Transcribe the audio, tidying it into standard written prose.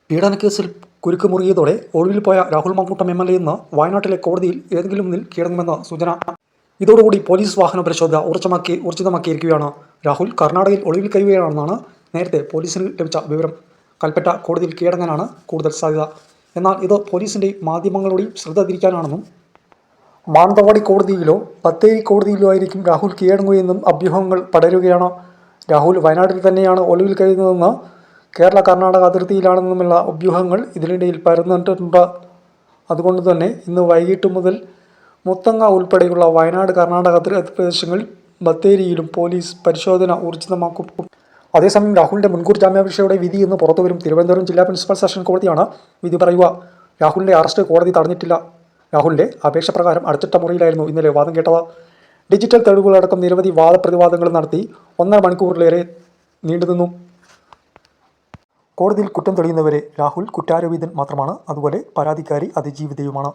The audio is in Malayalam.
പീഡനക്കേസിൽ കുരുക്ക് മുറുകിയതോടെ ഒളിവിൽ പോയ Rahul Mankoottam M L A ഇന്ന് വയനാട്ടിലെ കോടതിയിൽ ഏതെങ്കിലും ഒന്നിൽ കീഴടങ്ങുമെന്ന് സൂചന. ഇതോടുകൂടി പോലീസ് വാഹന പരിശോധന ഊർജിതമാക്കിയിരിക്കുകയാണ്. രാഹുൽ കർണാടകയിൽ ഒളിവിൽ കഴിയുകയാണെന്നാണ് നേരത്തെ പോലീസിന് ലഭിച്ച വിവരം. കൽപ്പറ്റ കോടതിയിൽ കീഴടങ്ങാനാണ് കൂടുതൽ സാധ്യത. എന്നാൽ ഇത് പോലീസിൻ്റെയും മാധ്യമങ്ങളുടെയും ശ്രദ്ധ തിരിക്കാനാണെന്നും മാനന്തവാടി കോടതിയിലോ ബത്തേരി കോടതിയിലോ ആയിരിക്കും രാഹുൽ കീഴടങ്ങുകയെന്നും അഭ്യൂഹങ്ങൾ പടരുകയാണ്. രാഹുൽ വയനാട്ടിൽ തന്നെയാണ് ഒളിവിൽ കഴിയുന്നതെന്ന്, കേരള കർണാടക അതിർത്തിയിലാണെന്നുമുള്ള അഭ്യൂഹങ്ങൾ ഇതിനിടയിൽ പരന്നിട്ടുണ്ട്. അതുകൊണ്ട് തന്നെ ഇന്ന് വൈകിട്ട് മുതൽ മുത്തങ്ങ ഉൾപ്പെടെയുള്ള വയനാട് കർണാടക അതിർത്തി പ്രദേശങ്ങളിൽ ബത്തേരിയിലും പോലീസ് പരിശോധന ഊർജിതമാക്കും. അതേസമയം രാഹുലിൻ്റെ മുൻകൂർ ജാമ്യാപേക്ഷയുടെ വിധി ഇന്ന് പുറത്തുവരും. തിരുവനന്തപുരം ജില്ലാ പ്രിൻസിപ്പൽ സെഷൻ കോടതിയാണ് വിധി പറയുക. രാഹുലിൻ്റെ അറസ്റ്റ് കോടതി തടഞ്ഞിട്ടില്ല. രാഹുലിൻ്റെ അപേക്ഷ പ്രകാരം അടച്ചിട്ട മുറിയിലായിരുന്നു ഇന്നലെ വാദം കേട്ടത്. ഡിജിറ്റൽ തെളിവുകളടക്കം നിരവധി വാദപ്രതിവാദങ്ങൾ നടത്തി 1.5 മണിക്കൂറിലേറെ നീണ്ടുനിന്നു. കോടതിയിൽ കുറ്റം തെളിയുന്നവരെ രാഹുൽ കുറ്റാരോപിതൻ മാത്രമാണ്. അതുപോലെ പരാതിക്കാരി അതിജീവിതയുമാണ്.